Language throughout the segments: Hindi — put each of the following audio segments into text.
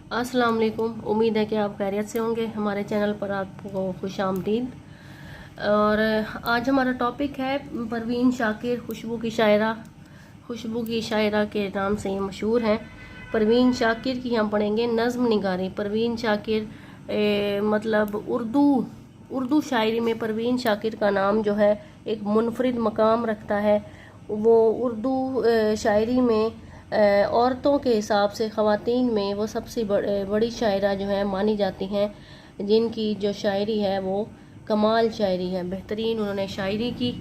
अस्सलाम वालेकुम। उम्मीद है कि आप खैरियत से होंगे। हमारे चैनल पर आपको खुश आमदीद। और आज हमारा टॉपिक है परवीन शाकिर, खुशबू की शायरा। खुशबू की शायरा के नाम से ये मशहूर हैं। परवीन शाकिर की हम पढ़ेंगे नज़्म निगारी। परवीन शाकिर मतलब उर्दू शायरी में परवीन शाकिर का नाम जो है एक मुनफरिद मकाम रखता है। वो उर्दू शायरी में औरतों के हिसाब से ख़वातीन में वो सबसे बड़ी शायरा जो है मानी जाती हैं, जिनकी जो शायरी है वो कमाल शायरी है। बेहतरीन उन्होंने शायरी की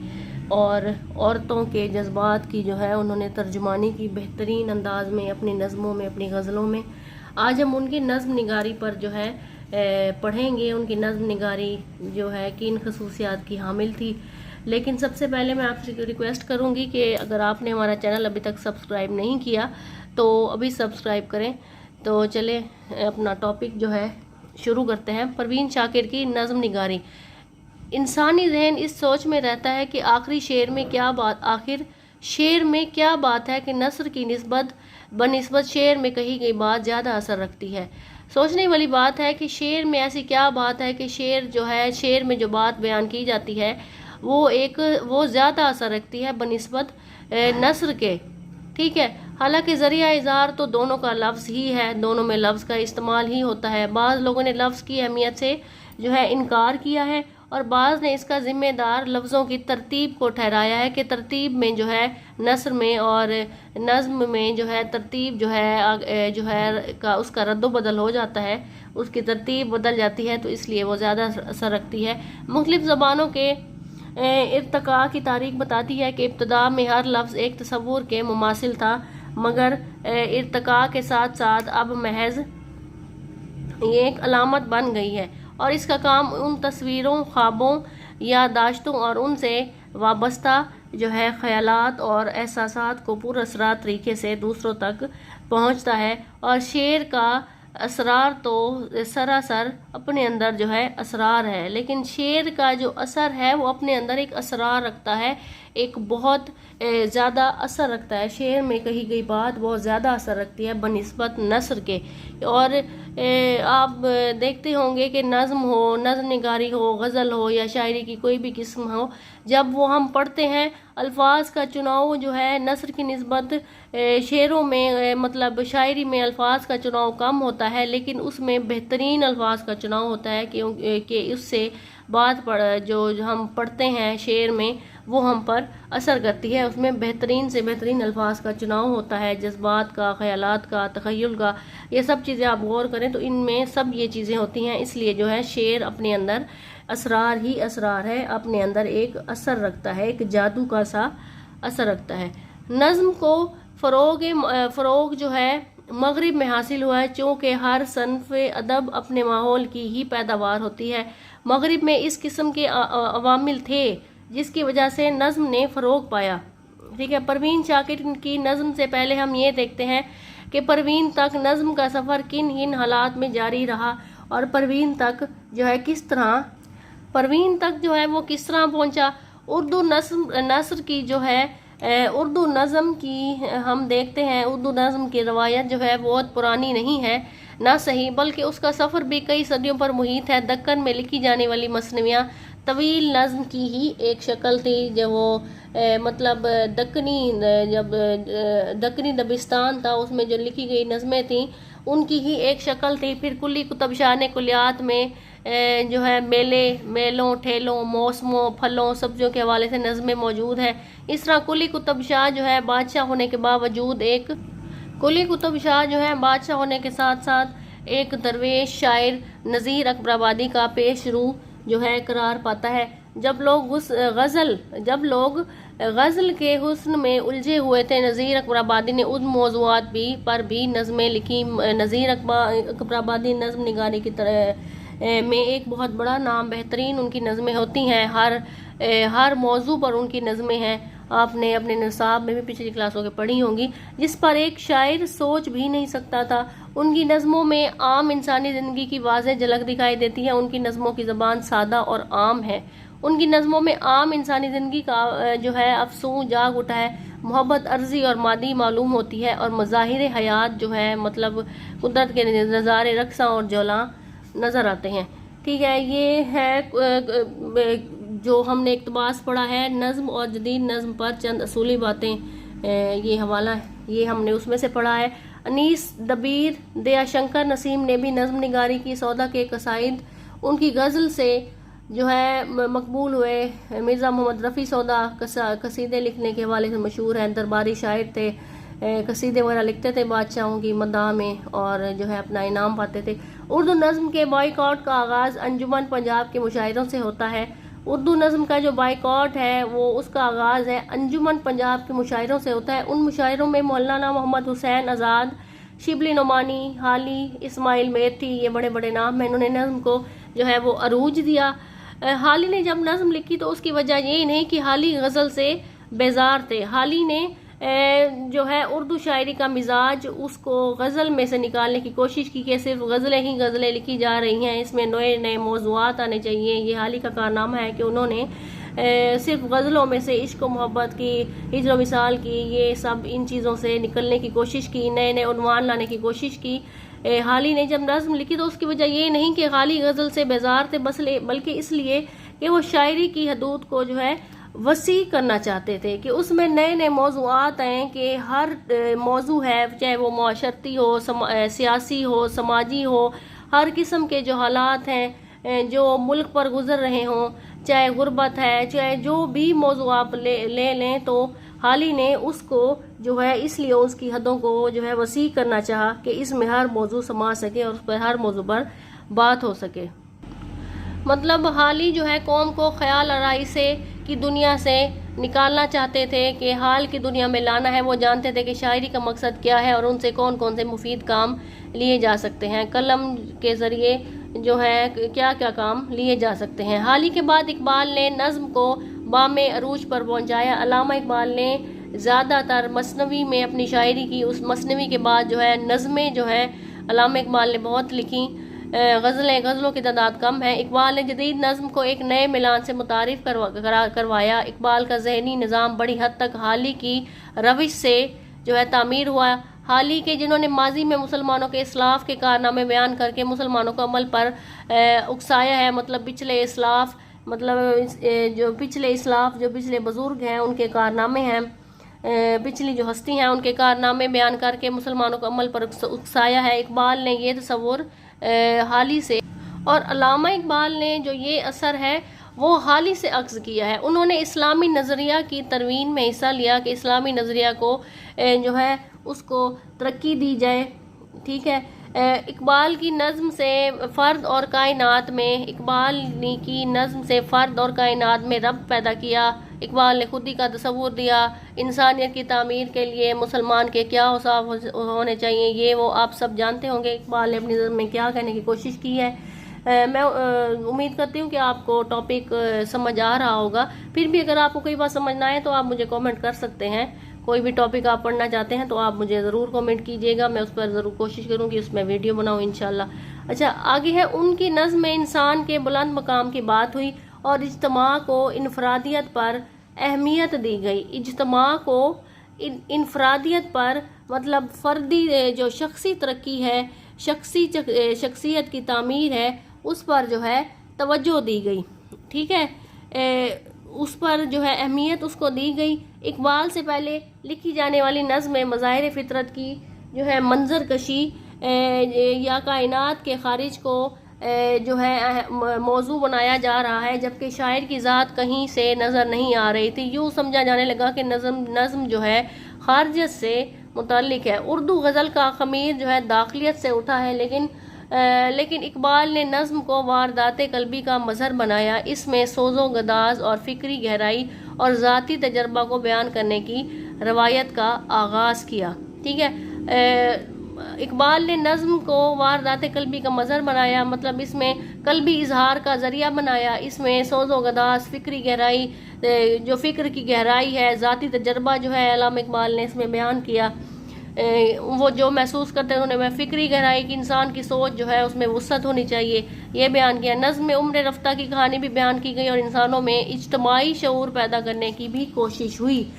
और औरतों के जज्बात की जो है उन्होंने तर्जुमानी की बेहतरीन अंदाज में अपनी नज़मों में, अपनी गज़लों में। आज हम उनकी नज़्म निगारी पर जो है पढ़ेंगे। उनकी नज़्म निगारी जो है किन खसूसियात की हामिल थी। लेकिन सबसे पहले मैं आपसे रिक्वेस्ट करूंगी कि अगर आपने हमारा चैनल अभी तक सब्सक्राइब नहीं किया तो अभी सब्सक्राइब करें। तो चले अपना टॉपिक जो है शुरू करते हैं। परवीन शाकिर की नज़्म निगारी। इंसानी जहन इस सोच में रहता है कि आखिर शेर में क्या बात है कि नस्र की बनिस्बत शेर में कही गई बात ज़्यादा असर रखती है। सोचने वाली बात है कि शेर में ऐसी क्या बात है कि शेर में जो बात बयान की जाती है वो ज़्यादा असर रखती है बनिस्बत नस्र के। ठीक है, हालांकि ज़रिया इज़हार तो दोनों का लफ्ज़ ही है, दोनों में लफ्ज़ का इस्तेमाल ही होता है। बाज़ लोगों ने लफ्ज़ की अहमियत से जो है इनकार किया है और बाज़ ने इसका ज़िम्मेदार लफ्ज़ों की तरतीब को ठहराया है कि तरतीब में जो है नस्र में और नज़्म में जो है तरतीब जो है का उसका रद्दो बदल हो जाता है, उसकी तरतीब बदल जाती है, तो इसलिए वो ज़्यादा असर रखती है। मुख्तलिफ़ ज़बानों के इर्तका की तारीख बताती है कि इब्तदा में हर लफ्ज़ एक तसव्वुर के मुमासिल था, मगर इर्तका के साथ साथ अब महज ये एक अलामत बन गई है और इसका काम उन तस्वीरों, ख्वाबों, याददाश्तों और उनसे वाबस्ता जो है ख्यालात और एहसासात को पुरअसरार तरीके से दूसरों तक पहुंचता है। और शेर का असरार तो सरासर अपने अंदर जो है असरार है, लेकिन शेर का जो असर है वो अपने अंदर एक असरार रखता है, एक बहुत ज़्यादा असर रखता है। शेर में कही गई बात बहुत ज़्यादा असर रखती है बनिस्बत नस्र के। और आप देखते होंगे कि नज़्म निगारी हो, गज़ल हो या शायरी की कोई भी किस्म हो, जब वो हम पढ़ते हैं अल्फाज का चुनाव जो है नस्र की निस्बत शेरों में मतलब शायरी में अल्फाज का चुनाव कम होता है, लेकिन उसमें बेहतरीन अल्फाज का चुनाव होता है कि उससे बात जो हम पढ़ते हैं शेर में वो हम पर असर करती है। उसमें बेहतरीन से बेहतरीन अल्फाज का चुनाव होता है, जज्बात का, ख्यालात का, तख़य्युल का। ये सब चीज़ें आप गौर करें तो इनमें सब ये चीज़ें होती हैं। इसलिए जो है शेर अपने अंदर असरार ही असरार है, अपने अंदर एक असर रखता है, एक जादू का सा असर रखता है। नज़्म को फ़रोग जो है मगरिब में हासिल हुआ है, चूँकि हर सनफ़ अदब अपने माहौल की ही पैदावार होती है। मगरिब में इस किस्म के अवामिल थे जिसकी वजह से नज़्म ने फ़रोग पाया। ठीक है, परवीन शाकिर की नज़्म से पहले हम ये देखते हैं कि परवीन तक नज़्म का सफ़र किन हालात में जारी रहा और परवीन तक जो है वो किस तरह पहुंचा। उर्दू नस्र की जो है उर्दू नज़्म की हम देखते हैं, उर्दू नज़्म की रवायत जो है बहुत पुरानी नहीं है ना सही, बल्कि उसका सफ़र भी कई सदियों पर मुहित है। दक्कन में लिखी जाने वाली मसनवियाँ तवील नज़्म की ही एक शक्ल थी। जब वो मतलब दक्कनी दबिस्तान था, उसमें जो लिखी गई नज़में थीं उनकी ही एक शक्ल थी। फिर कुल्ली कुतुब शाह ने कुलियात में जो है मेलों, ठेलों, मौसमों, फलों, सब्जियों के हवाले से नज़में मौजूद हैं। इस तरह कुली कुतुब शाह जो है बादशाह होने के साथ साथ एक दरवेश शायर नज़ीर अकबराबादी का पेश रू जो है करार पाता है। जब लोग गज़ल के हुस्न में उलझे हुए थे, नज़ीर अकबराबादी ने उन मौज़ूआत पर भी नज़में लिखी। नज़ीर अकबराबादी नज़्म निगारी की तरह में एक बहुत बड़ा नाम, बेहतरीन उनकी नज़में होती हैं। हर मौजू पर उनकी नज़में हैं। आपने अपने निसाब में भी पिछली क्लासों के पढ़ी होंगी, जिस पर एक शायर सोच भी नहीं सकता था। उनकी नज़मों में आम इंसानी ज़िंदगी की वाज़ेह झलक दिखाई देती है। उनकी नज़मों की ज़बान सादा और आम है। उनकी नज़मों में आम इंसानी ज़िंदगी का जो है अफसूस जाग उठा है। मोहब्बत अर्जी और मादी मालूम होती है और मज़ाहिर हयात जो है मतलब कुदरत के नज़ारे रक्सा और जौला नज़र आते हैं। ठीक है, ये है जो हमने इक़्तिबास पढ़ा है नज़्म और जदीद नज़्म पर चंद असूली बातें, ये हवाला ये हमने उसमें से पढ़ा है। अनीस दबीर, दयाशंकर नसीम ने भी नज़्म निगारी की। सौदा के कसाइद उनकी गज़ल से जो है मकबूल हुए। मिर्ज़ा मोहम्मद रफ़ी सौदा कसीदे लिखने के हवाले से मशहूर हैं। दरबारी शायर थे, कसीदे वगैरह लिखते थे बादशाहों की मदाह में और जो है अपना इनाम पाते थे। उर्दू नज़्म के बॉयकॉट का आगाज़ अंजुमन पंजाब के मुशायरों से होता है। उर्दू नज़्म का जो बाइकॉट है वो उसका आगाज़ है अंजुमन पंजाब के मुशायरों से होता है। उन मुशायरों में मौलाना मोहम्मद हुसैन आज़ाद, शिबली नोमानी, हाली, इस्माइल मेथी, ये बड़े बड़े नाम हैं। इन्होंने नज़्म को जो है वो अरूज दिया। हाली ने जब नज़्म लिखी तो उसकी वजह ये नहीं कि हाली गज़ल से बेजार थे। हाली ने जो है उर्दू शायरी का मिजाज उसको गज़ल में से निकालने की कोशिश की कि सिर्फ गज़लें ही गज़लें लिखी जा रही हैं, इसमें नए नए मौज़ूआत आने चाहिए। ये हाली का कारनामा है कि उन्होंने सिर्फ गज़लों में से इश्क व मोहब्बत की, हिज्र विसाल की, ये सब इन चीज़ों से निकलने की कोशिश की, नए नए उन्वान लाने की कोशिश की। हाली ने जब नज़्म लिखी तो उसकी वजह ये नहीं कि हाली गज़ल से बेजार थे बल्कि इसलिए कि वो शायरी की हदूद को जो है वसी करना चाहते थे कि उसमें नए नए मौज़ूआत हैं कि हर मौजू है, चाहे वो माशरती हो, सियासी हो, समाजी हो, हर किस्म के जो हालात हैं जो मुल्क पर गुजर रहे हों, चाहे गुर्बत है, चाहे जो भी मौजू आप ले लें, तो हाली ने उसको जो है इसलिए उसकी हदों को जो है वसी करना चाहा कि इसमें हर मौजू समा सके और उस पर हर मौजू पर बात हो सके। मतलब हाली जो है कौम को ख्याल आराई से की दुनिया से निकालना चाहते थे कि हाल की दुनिया में लाना है। वो जानते थे कि शायरी का मकसद क्या है और उनसे कौन कौन से मुफीद काम लिए जा सकते हैं, कलम के ज़रिए जो है क्या क्या काम लिए जा सकते हैं। हाली के बाद इकबाल ने नज़्म को बामे अरूज पर पहुंचाया। अल्लामा इकबाल ने ज़्यादातर मसनवी में अपनी शायरी की। उस मसनवी के बाद जो है नज़में जो है अल्लामा इकबाल ने बहुत लिखी। गज़लों की तादाद कम है। इकबाल ने जदीद नज़्म को एक नए मिलान से मुतारिफ करवाया। इकबाल का ज़हनी निज़ाम बड़ी हद तक हाली की रविश से जो है तामीर हुआ। हाली के जिन्होंने माजी में मुसलमानों के इस्लाफ के कारनामे बयान करके मुसलमानों को अमल पर उकसाया है। मतलब पिछले इस्लाफ जो पिछले बुजुर्ग हैं उनके कारनामे हैं, पिछली जो हस्ती हैं उनके कारनामे बयान करके मुसलमानों को अमल पर उकसाया है। इकबाल ने ये तसव्वुर हाली से और अल्लामा इकबाल ने जो ये असर है वो हाली से अक्स किया है। उन्होंने इस्लामी नज़रिया की तरवीन में हिस्सा लिया कि इस्लामी नज़रिया को जो है उसको तरक्की दी जाए। ठीक है, इकबाल की नज़्म से फ़र्द और कायनात में फ़र्द और कायनात में रब पैदा किया। इकबाल ने खुदी का तसव्वुर दिया। इंसानियत की तामीर के लिए मुसलमान के क्या औसाफ होने चाहिए ये वो आप सब जानते होंगे इकबाल ने अपनी नज़्म में क्या कहने की कोशिश की है। मैं उम्मीद करती हूँ कि आपको टॉपिक समझ आ रहा होगा। फिर भी अगर आपको कोई बात समझ ना आए तो आप मुझे कमेंट कर सकते हैं। कोई भी टॉपिक आप पढ़ना चाहते हैं तो आप मुझे ज़रूर कमेंट कीजिएगा, मैं उस पर ज़रूर कोशिश करूँगी उसमें वीडियो बनाऊँ इंशाल्लाह। अच्छा, आगे है उनकी नज़्म में इंसान के बुलंद मकाम की बात हुई और इज्तिमा को इनफरादियत पर अहमियत दी गई। इज्तिमा को इनफरादियत पर मतलब फ़र्दी जो शख्सी तरक्की है, शख्सियत की तामीर है, उस पर जो है तवज्जो दी गई। ठीक है, उस पर जो है अहमियत उसको दी गई। इकबाल से पहले लिखी जाने वाली नज़्म मज़ाहिर फ़ितरत की जो है मंजर कशी या कायनात के खारिज को जो है मौजू बनाया जा रहा है, जबकि शायर की ज़ात कहीं से नज़र नहीं आ रही थी। यूँ समझा जाने लगा कि नज़्म जो है खारजियत से मुतल्लिक है। उर्दू गज़ल का ख़मीर जो है दाखिलियत से उठा है, लेकिन इकबाल ने नज़्म को वारदाते कल्बी का मज़हर बनाया। इसमें सोज़ो गदाज और फ़िक्री गहराई और ज़ाती तजर्बा को बयान करने की रवायत का आगाज़ किया। ठीक है, इकबाल ने नज़्म को वारदाते कल्बी का मज़हर बनाया, मतलब इसमें कल्बी इजहार का ज़रिया बनाया। इसमें सोज़ो गदाज, फ़िक्री गहराई, जो फ़िक्र की गहराई है, ज़ाती तजर्बा जो है अल्लामा इकबाल ने इसमें बयान किया। वो जो महसूस करते हैं उन्होंने फ़िक्री गहराई कि इंसान की सोच जो है उसमें वुसअत होनी चाहिए, ये बयान किया। नज़्म में उम्र रफ्ता की कहानी भी बयान की गई और इंसानों में इज्तमाही शऊर पैदा करने की भी कोशिश हुई।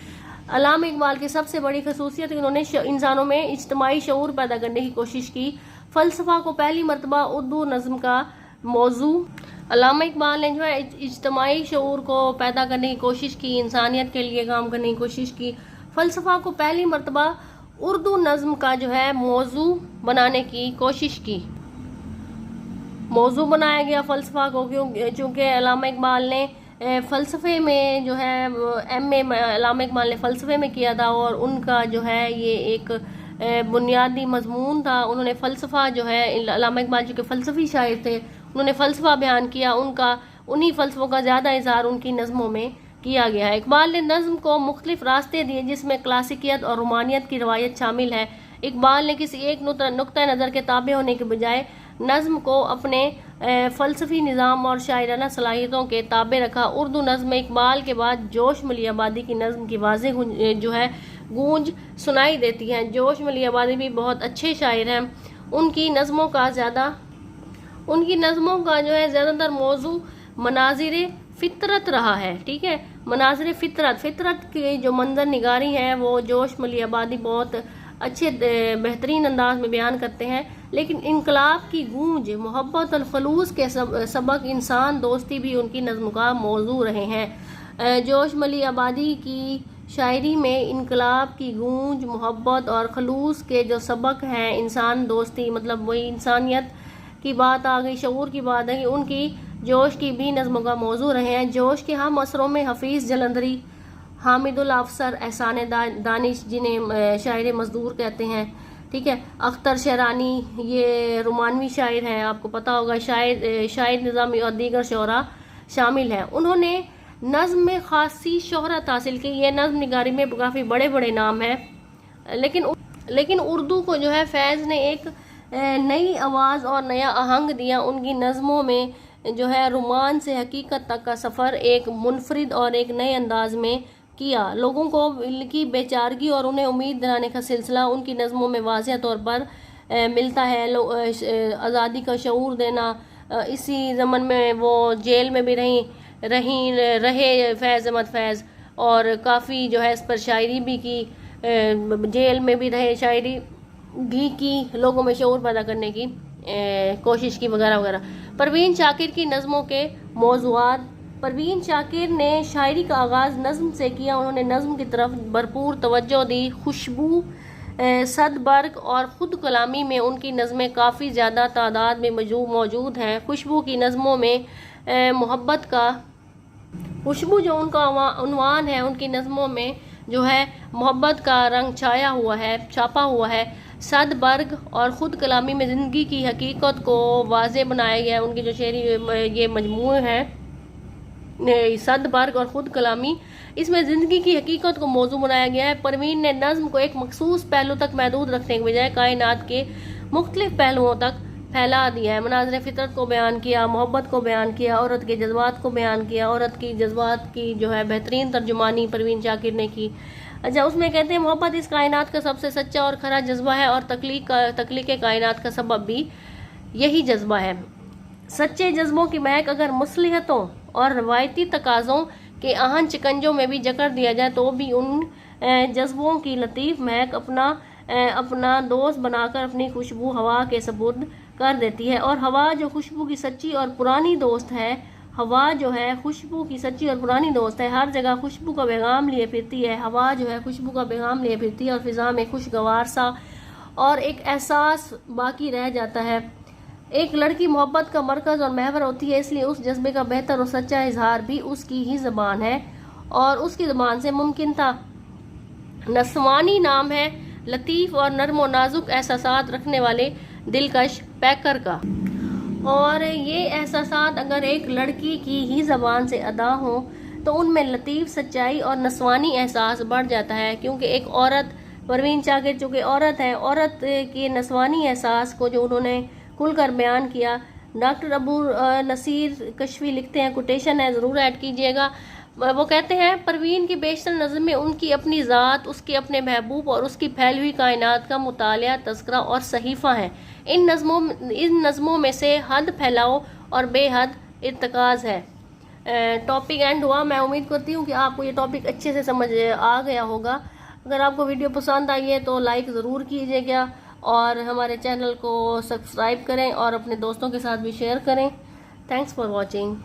अल्लामा इकबाल की सबसे बड़ी खसूसियत उन्होंने इंसानों में इज्तमाही शऊर पैदा करने की कोशिश की। फ़लसफ़ा को पहली मरतबा उर्दू नज़्म का मौजू, अल्लामा इकबाल ने जो है इज्तमाही शऊर को पैदा करने की कोशिश की, इंसानियत के लिए काम करने की कोशिश की। फ़लसफ़ा को पहली मरतबा उर्दू नज़्म का जो है मौजू बनाने की कोशिश की। मौजू बनाया गया फ़लसफ़ा को, क्यों? चूँकि अल्लामा इकबाल ने फ़लसफ़े में जो है MA अल्लामा इकबाल ने फ़लसफ़े में किया था और उनका जो है ये एक बुनियादी मजमून था। उन्होंने फ़लसफ़ा जो है, अल्लामा इकबाल जो कि फ़लसफ़ी शायर थे, उन्होंने फ़लसफ़ा बयान किया, उनका उन्हीं फ़लसफ़ों का ज़्यादा इज़हार उनकी नज़मों में किया गया है। इकबाल ने नज़्म को मुख्तलिफ रास्ते दिए जिसमें क्लासिकियत और रोमानियत की रवायत शामिल है। इकबाल ने किसी एक नुक्ता नज़र के ताबे होने के बजाय नज़्म को अपने फ़लसफ़ी निज़ाम और शायराना सलाहियतों के ताबे रखा। उर्दू नज़्म में इकबाल के बाद जोश मलियाबादी की नज़्म की वाज़ेह जो है गूंज सुनाई देती है। जोश मलियाबादी भी बहुत अच्छे शायर हैं। उनकी नज़्मों का जो है ज़्यादातर मौजू मनाजिर फ़ितरत रहा है। ठीक है, मनाजिर फ़ितरत की जो मंजर निगारी है वो जोश मलियाबादी बहुत अच्छे बेहतरीन अंदाज में बयान करते हैं। लेकिन इनकलाब की गूंज, मोहब्बत और खलूस के सबक, इंसान दोस्ती भी उनकी नज़्म का मौजू रहे हैं। जोश मलियाबादी की शायरी में इनकलाब की गूंज, मोहब्बत और खलूस के जो सबक हैं, इंसान दोस्ती, मतलब वही इंसानियत की बात आ गई, शऊर की बात है कि उनकी जोश की भी नज़्मों का मौजू रहे हैं। जोश के हम असरों में हफीज़ जलंधरी, हामिदुल अफसर, एहसान दानिश जिन्हें शायर मजदूर कहते हैं, ठीक है, अख्तर शहरानी, ये रोमानवी शायर हैं, आपको पता होगा, शायर निज़ामी और दीगर शोरा शामिल हैं। उन्होंने नज़्म में खासी शोहरत हासिल की। ये नज़्म निगारी में काफ़ी बड़े बड़े नाम हैं, लेकिन उर्दू को जो है फैज़ ने एक नई आवाज़ और नया आहंग दिया। उनकी नज़्मों में जो है रोमान से हकीकत तक का सफ़र एक मुनफरिद और एक नए अंदाज में किया। लोगों को की बेचारगी और उन्हें उम्मीद दिलाने का सिलसिला उनकी नज़्मों में वाज़ेह तौर पर मिलता है। आज़ादी का शऊर देना, इसी ज़मन में वो जेल में भी रहे फैज़ अहमद फैज़, और काफ़ी जो है इस पर शायरी भी की, जेल में भी रहे, शायरी भी की, लोगों में शऊर पैदा करने की कोशिश की, वगैरह वगैरह। परवीन शाकिर की नज़मों के मौज़ूआत। परवीन शाकिर ने शायरी का आगाज़ नज़्म से किया। उन्होंने नज़्म की तरफ भरपूर तवज्जो दी। खुशबू, सदबर्ग और ख़ुद कलामी में उनकी नज़में काफ़ी ज़्यादा तादाद में मौजूद हैं। खुशबू की नज़मों में मोहब्बत का, खुशबू जो उनका उन्वान है, उनकी नज़मों में जो है मोहब्बत का रंग छापा हुआ है। सदबर्ग और ख़ुद कलामी में ज़िंदगी की हकीकत को वाज़े बनाया गया है। उनकी जो शेरी ये मजमूए हैं, सदबर्ग और ख़ुद कलामी, इसमें ज़िंदगी की हकीकत को मौजू बनाया गया है। परवीन ने नज़्म को एक मखसूस पहलू तक महदूद रखने के बजाय कायनात के मुख्तलिफ पहलुओं तक फैला दिया है। मनाज़िर फ़ितरत को बयान किया, मोहब्बत को बयान किया, औरत के जज्बात को बयान किया। औरत की जज्बात की जो है बेहतरीन तर्जुमानी परवीन शाकिर ने की। अच्छा, उसमें कहते हैं मोहब्बत इस कायनात का सबसे सच्चा और खरा जज्बा है और तख्लीक कायनात का सबब भी यही जज्बा है। सच्चे जज्बों की महक अगर मुसलिहतों और रवायती तकाज़ों के आहन चिकंजों में भी जकड़ दिया जाए तो भी उन जज्बों की लतीफ़ महक अपना दोस्त बनाकर अपनी खुशबू हवा के सपुर्द कर देती है। और हवा जो खुशबू की सच्ची और पुरानी दोस्त है, हवा जो है खुशबू की सच्ची और पुरानी दोस्त है, हर जगह खुशबू का पैगाम लिए फिरती है। हवा जो है खुशबू का पैगाम लिए फिरती है और फ़िज़ा में खुशगवार सा और एक एहसास बाकी रह जाता है। एक लड़की मोहब्बत का मरकज़ और महवर होती है, इसलिए उस जज्बे का बेहतर और सच्चा इजहार भी उसकी ही ज़बान है और उसकी ज़बान से मुमकिन था। नस्वानी नाम है लतीफ़ और नर्म और नाजुक एहसासात रखने वाले दिलकश पैकर का, और ये एहसासात अगर एक लड़की की ही ज़बान से अदा हो तो उनमें लतीफ़, सच्चाई और नस्वानी एहसास बढ़ जाता है। क्योंकि एक औरत, परवीन शाकिर चूँकि औरत है, औरत के नस्वानी एहसास को जो उन्होंने खुलकर बयान किया। डॉक्टर अबू नसीर कश्फी लिखते हैं, कोटेशन है, ज़रूर ऐड कीजिएगा। वो कहते हैं परवीन की बेशतर नज़म में उनकी अपनी ज़ात, उसके अपने महबूब और उसकी फैली हुई कायनात का मुतालिया, तज़किरा और सहीफ़ा है। इन नज़मों में से हद फैलाओ और बेहद इर्तकाज़ है। टॉपिक एंड हुआ। मैं उम्मीद करती हूँ कि आपको ये टॉपिक अच्छे से समझ आ गया होगा। अगर आपको वीडियो पसंद आई है तो लाइक ज़रूर कीजिएगा और हमारे चैनल को सब्सक्राइब करें और अपने दोस्तों के साथ भी शेयर करें। Thanks for watching.